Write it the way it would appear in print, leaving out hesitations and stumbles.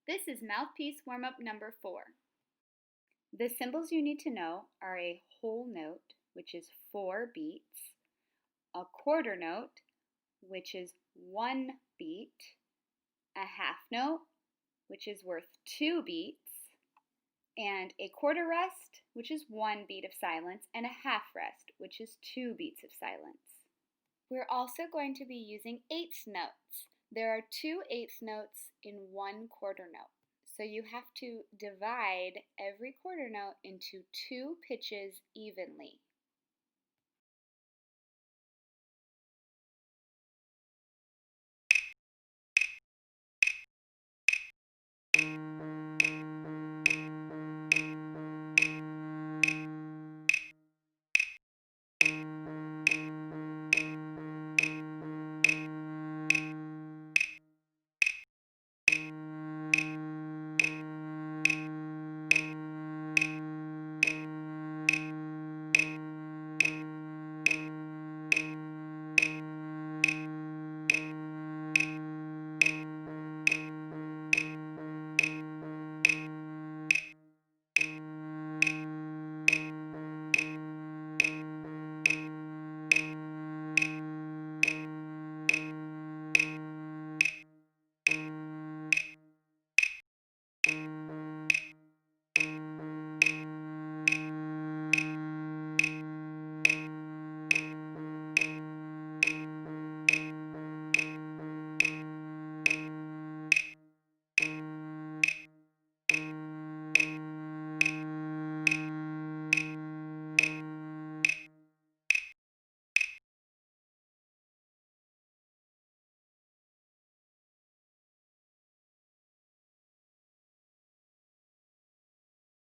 This is Mouthpiece Warm Up number 4. The symbols you need to know are a whole note, which is 4 beats, a quarter note, which is 1 beat, a half note, which is worth 2 beats, and a quarter rest, which is 1 beat of silence, and a half rest, which is 2 beats of silence. We're also going to be using eighth notes. There are 2 eighth notes in 1 quarter note. So you have to divide every quarter note into 2 pitches evenly.